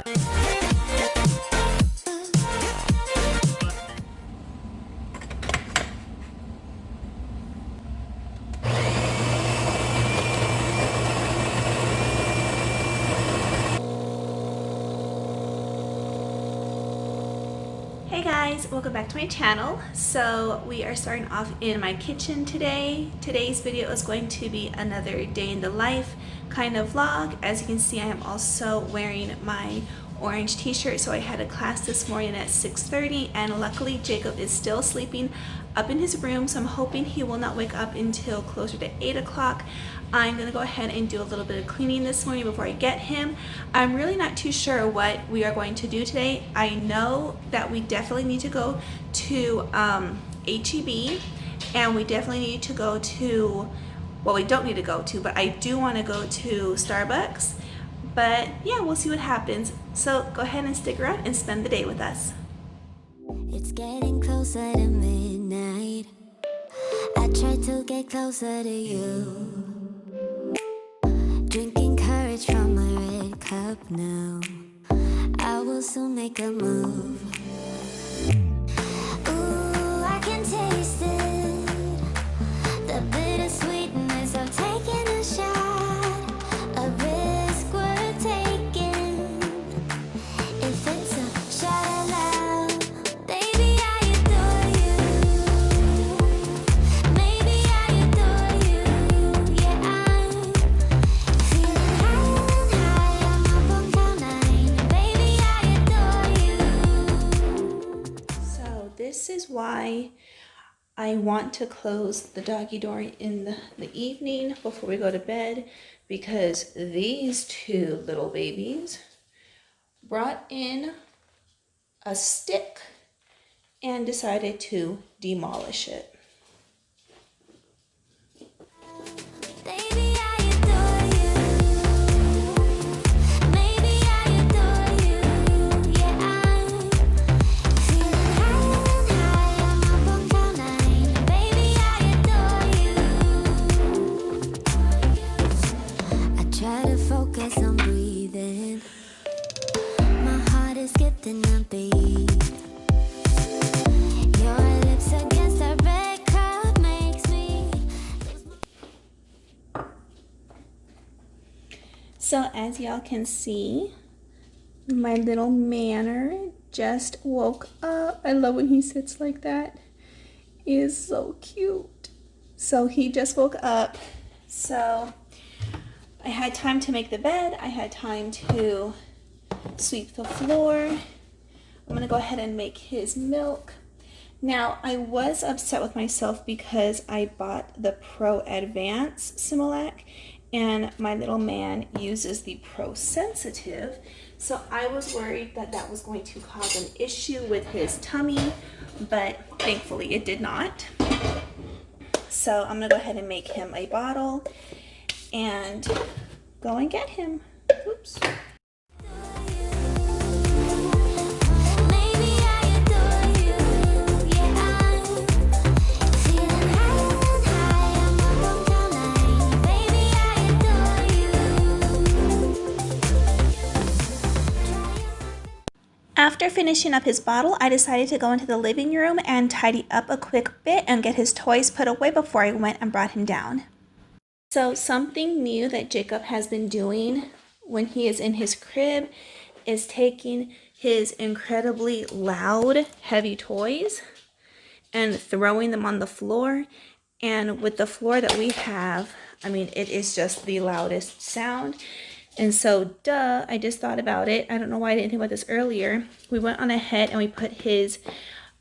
Hey guys, welcome back to my channel. So we are starting off in my kitchen today. Today's video is going to be another day in the life kind of vlog. As you can see, I am also wearing my orange t-shirt. So I had a class this morning at 6:30 and luckily Jacob is still sleeping up in his room. So I'm hoping he will not wake up until closer to 8 o'clock. I'm gonna go ahead and do a little bit of cleaning this morning before I get him. I'm really not too sure what we are going to do today. I know that we definitely need to go to HEB, and we definitely need to go to, well, we don't need to go to, but I do want to go to Starbucks. But yeah, we'll see what happens. So go ahead and stick around and spend the day with us. It's getting closer to midnight. I try to get closer to you. Drinking courage from my red cup now. I will soon make a move. Ooh, I can taste it. The bittersweetness of taking a shot. A risk worth taking. If it's a shot of love, baby, I adore you. Maybe I adore you. Yeah, I'm feeling high, I'm up on cloud nine. Baby, I adore you. So this is why I want to close the doggy door in the evening before we go to bed, because these two little babies brought in a stick and decided to demolish it. Baby, I adore you. Maybe I adore you. Yeah, I'm feeling high, I'm up on cloud nine. Baby, I adore you. I try to focus on breathing. My heart is skipping a beat. Your lips against a red cup makes me. So as y'all can see, my little manor just woke up. I love when he sits like that. He is so cute. So he just woke up. So I had time to make the bed. I had time to sweep the floor. I'm gonna go ahead and make his milk. Now, I was upset with myself because I bought the Pro Advance Similac and my little man uses the Pro Sensitive. So I was worried that that was going to cause an issue with his tummy, but thankfully it did not. So I'm gonna go ahead and make him a bottle and go and get him. Oops. Maybe I adore you. Yeah, I'm feeling high, I'm up on cloud nine. Baby, I adore you. After finishing up his bottle, I decided to go into the living room and tidy up a quick bit and get his toys put away before I went and brought him down. So something new that Jacob has been doing when he is in his crib is taking his incredibly loud, heavy toys and throwing them on the floor. And with the floor that we have, I mean, it is just the loudest sound. And so, I just thought about it. I don't know why I didn't think about this earlier. We went on ahead and we put his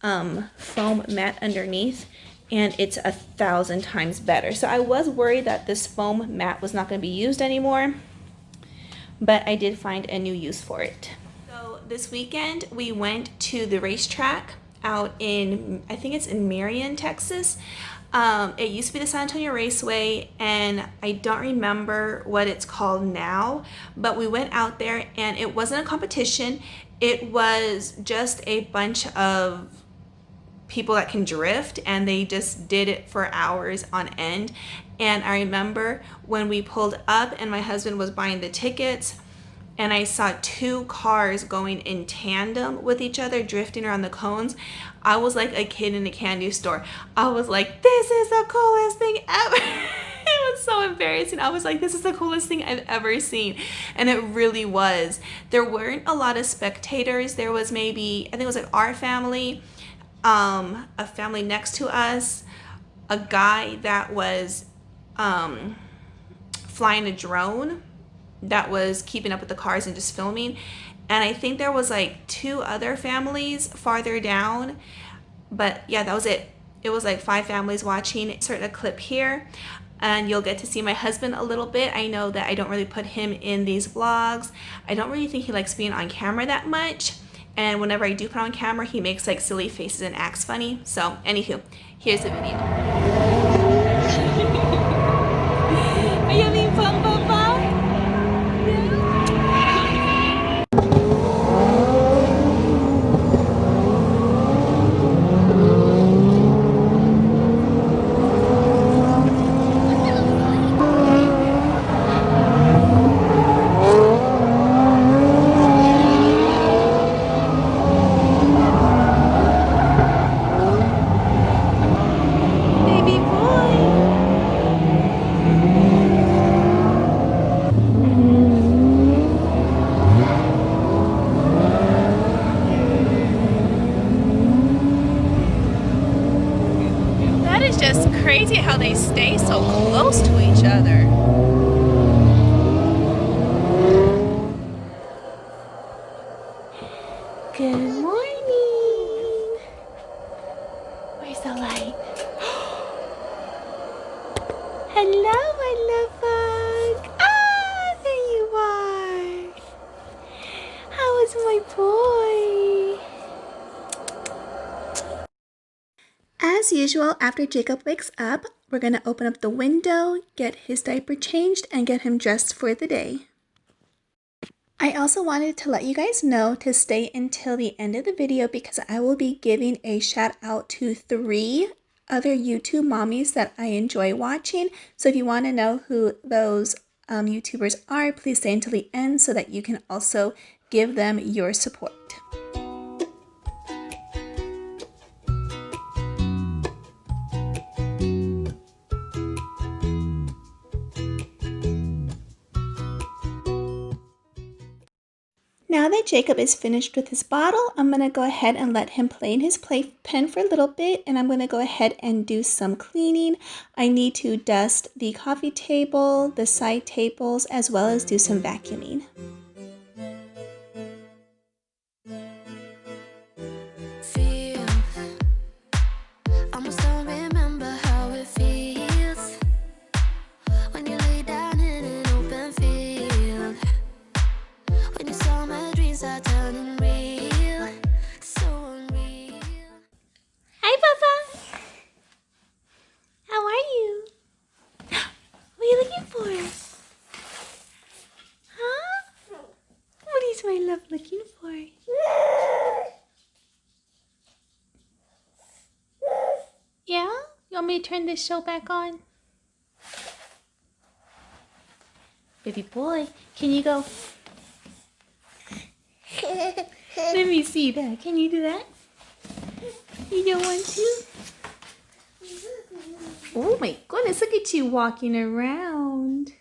foam mat underneath, and it's 1,000 times better. So I was worried that this foam mat was not going to be used anymore, but I did find a new use for it. So this weekend we went to the racetrack out in, I think it's in Marion, Texas. It used to be the San Antonio Raceway, and I don't remember what it's called now, but we went out there and it wasn't a competition. It was just a bunch of people that can drift, and they just did it for hours on end. And I remember when we pulled up and my husband was buying the tickets, and I saw two cars going in tandem with each other, drifting around the cones. I was like a kid in a candy store. I was like, this is the coolest thing ever. It was so embarrassing. I was like, this is the coolest thing I've ever seen. And it really was. There weren't a lot of spectators. There was maybe, I think it was like our family, a family next to us, a guy that was flying a drone that was keeping up with the cars and just filming. And I think there was like two other families farther down. But yeah, that was it. It was like 5 families watching. Insert a clip here and you'll get to see my husband a little bit. I know that I don't really put him in these vlogs. I don't really think he likes being on camera that much. And whenever I do put on camera, he makes like silly faces and acts funny. So anywho, here's the video. Are you having fun, Papa? Baby boy. That is just crazy how they stay so close to each other. Good morning. Where's the light? Hello, my love bug. Ah, there you are. How is my boy? As usual, after Jacob wakes up, we're going to open up the window, get his diaper changed, and get him dressed for the day. I also wanted to let you guys know to stay until the end of the video because I will be giving a shout out to 3 other YouTube mommies that I enjoy watching. So if you want to know who those YouTubers are, please stay until the end so that you can also give them your support. Now that Jacob is finished with his bottle, I'm going to go ahead and let him play in his playpen for a little bit, and I'm going to go ahead and do some cleaning. I need to dust the coffee table, the side tables, as well as do some vacuuming. Feel, almost don't remember how it feels when you lay down in an open field. When you saw my dreams are turning real, so unreal. Hi, Papa. How are you? What are you looking for? Huh? What is my love looking for? Yeah? You want me to turn this show back on? Baby boy, can you go? Let me see that. Can you do that? You don't want to? Oh my goodness, look at you walking around.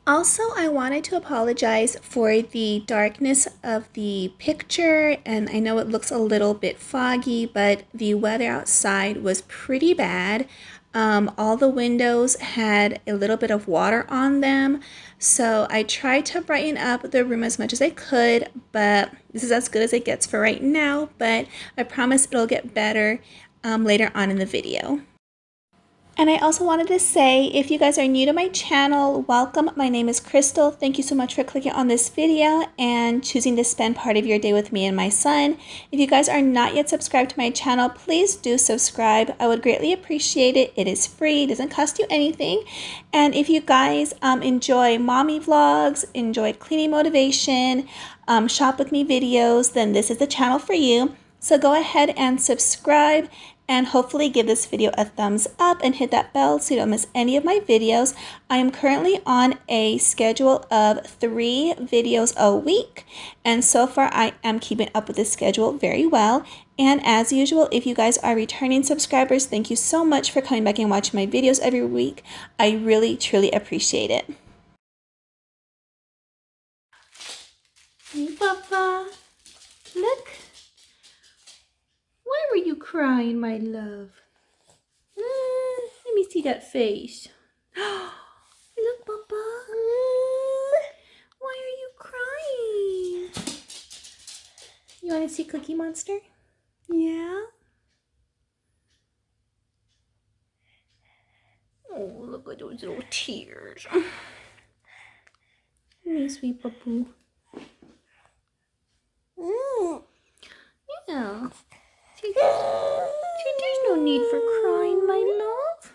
Also, I wanted to apologize for the darkness of the picture, and I know it looks a little bit foggy, but the weather outside was pretty bad. All the windows had a little bit of water on them, so I tried to brighten up the room as much as I could, but this is as good as it gets for right now, but I promise it'll get better later on in the video. And I also wanted to say, if you guys are new to my channel, welcome. My name is Crystal. Thank you so much for clicking on this video and choosing to spend part of your day with me and my son. If you guys are not yet subscribed to my channel, please do subscribe. I would greatly appreciate it. It is free, it doesn't cost you anything. And if you guys enjoy mommy vlogs, enjoy cleaning motivation, shop with me videos, then this is the channel for you. So go ahead and subscribe and hopefully give this video a thumbs up and hit that bell so you don't miss any of my videos. I am currently on a schedule of 3 videos a week, and so far I am keeping up with this schedule very well. And as usual, if you guys are returning subscribers, thank you so much for coming back and watching my videos every week. I really, truly appreciate it. Hey, Papa. Look. Why were you crying, my love? Let me see that face. Look, Papa. Why are you crying? You want to see Cookie Monster? Yeah? Oh, look at those little tears. Me, sweet Papu. Yeah. See, there's no need for crying, my love.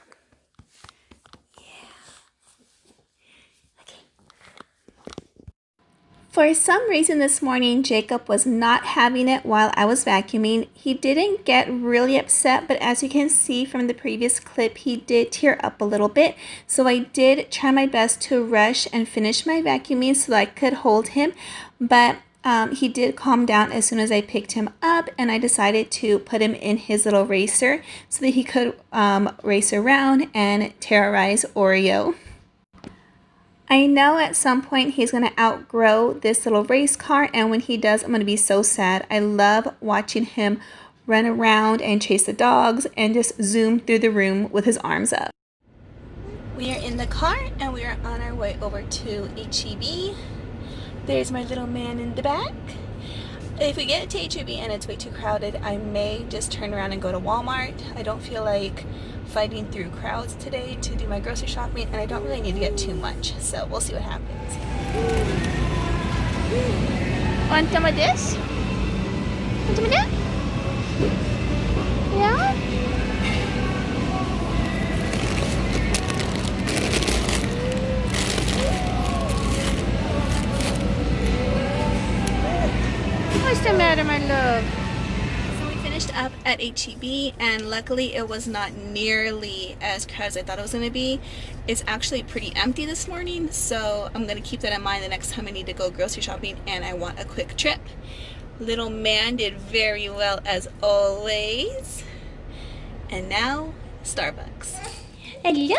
For some reason this morning, Jacob was not having it while I was vacuuming. He didn't get really upset, but as you can see from the previous clip, he did tear up a little bit. So I did try my best to rush and finish my vacuuming so that I could hold him. But he did calm down as soon as I picked him up, and I decided to put him in his little racer so that he could race around and terrorize Oreo. I know at some point he's going to outgrow this little race car, and when he does, I'm going to be so sad. I love watching him run around and chase the dogs and just zoom through the room with his arms up. We are in the car and we are on our way over to HEB. There's my little man in the back. If we get to HEB and it's way too crowded, I may just turn around and go to Walmart. I don't feel like fighting through crowds today to do my grocery shopping, and I don't really need to get too much, so we'll see what happens. Want some of this? Want some of that? Yeah? What's the matter, my love? So we finished up at HEB, and luckily it was not nearly as crowded as I thought it was going to be. It's actually pretty empty this morning, so I'm going to keep that in mind the next time I need to go grocery shopping and I want a quick trip. Little man did very well as always. And now, Starbucks. Hello!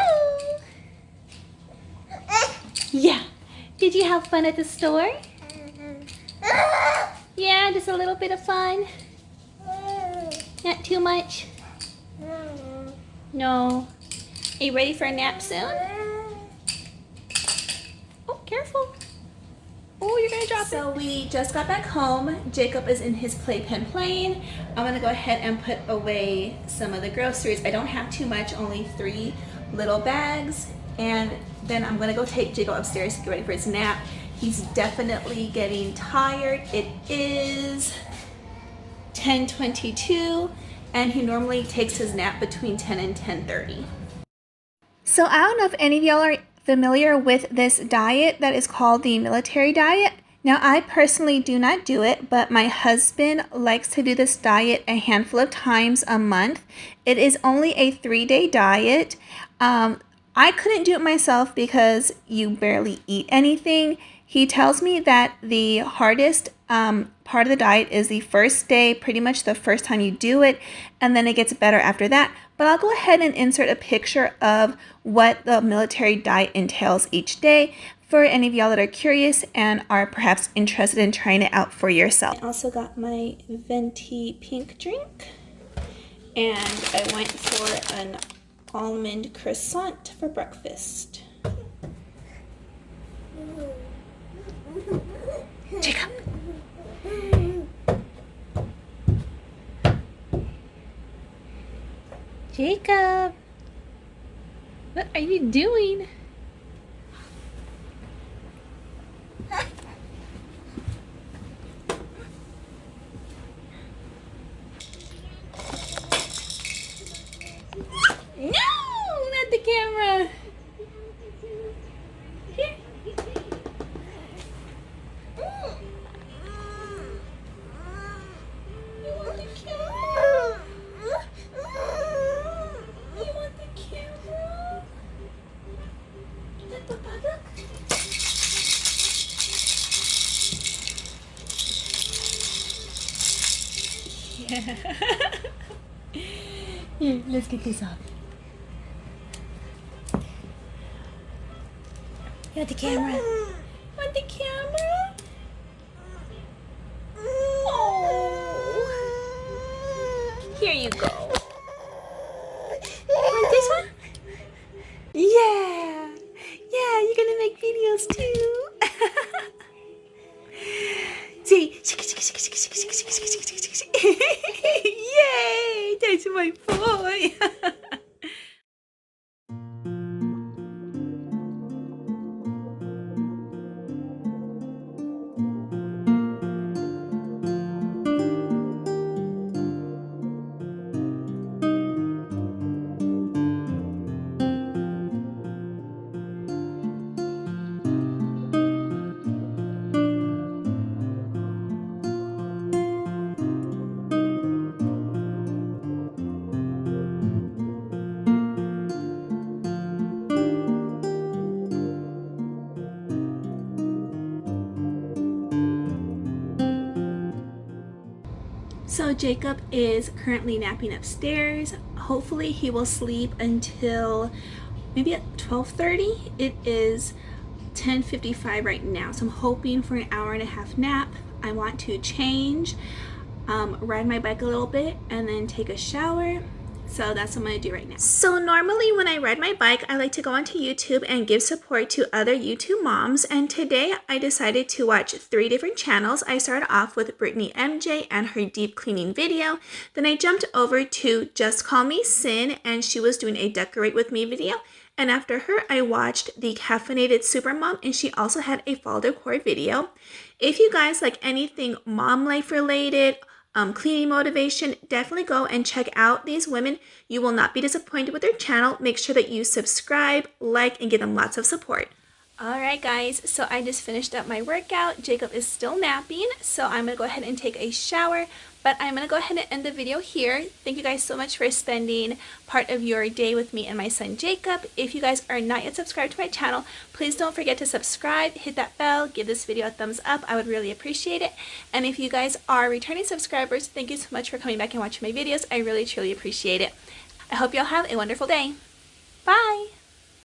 Yeah. Did you have fun at the store? Yeah, just a little bit of fun. Not too much? No. Are you ready for a nap soon? Oh, careful. Oh, you're gonna drop it. So we just got back home. Jacob is in his playpen playing. I'm gonna go ahead and put away some of the groceries. I don't have too much, only 3 little bags. And then I'm gonna go take Jacob upstairs to get ready for his nap. He's definitely getting tired. It is 10:22, and he normally takes his nap between 10 and 10:30. So I don't know if any of y'all are familiar with this diet that is called the military diet. Now, I personally do not do it, but my husband likes to do this diet a handful of times a month. It is only a 3-day diet. I couldn't do it myself because you barely eat anything. He tells me that the hardest part of the diet is the first day, pretty much the first time you do it, and then it gets better after that. But I'll go ahead and insert a picture of what the military diet entails each day for any of y'all that are curious and are perhaps interested in trying it out for yourself. I also got my venti pink drink, and I went for an almond croissant for breakfast. Jacob. Jacob. What are you doing? No, not the camera. Here. You want the camera? Here, let's get this off. You want the camera? Want the camera? Oh. Here you go. Want this one? Yeah. Yeah, you're gonna make videos too. See. Yay! That's my boy. So Jacob is currently napping upstairs. Hopefully he will sleep until maybe at 12:30. It is 10:55 right now, so I'm hoping for an hour and a half nap. I want to change, ride my bike a little bit, and then take a shower. So that's what I'm going to do right now. So normally when I ride my bike, I like to go onto YouTube and give support to other YouTube moms. And today I decided to watch 3 different channels. I started off with Brittany MJ and her deep cleaning video. Then I jumped over to Just Call Me Sin, and she was doing a decorate with me video. And after her, I watched the Caffeinated Supermom, and she also had a fall decor video. If you guys like anything mom life related, cleaning motivation, definitely go and check out these women. You will not be disappointed with their channel. Make sure that you subscribe, like, and give them lots of support. Alright guys, so I just finished up my workout. Jacob is still napping, so I'm going to go ahead and take a shower. But I'm going to go ahead and end the video here. Thank you guys so much for spending part of your day with me and my son Jacob. If you guys are not yet subscribed to my channel, please don't forget to subscribe, hit that bell, give this video a thumbs up. I would really appreciate it. And if you guys are returning subscribers, thank you so much for coming back and watching my videos. I really truly appreciate it. I hope y'all have a wonderful day. Bye!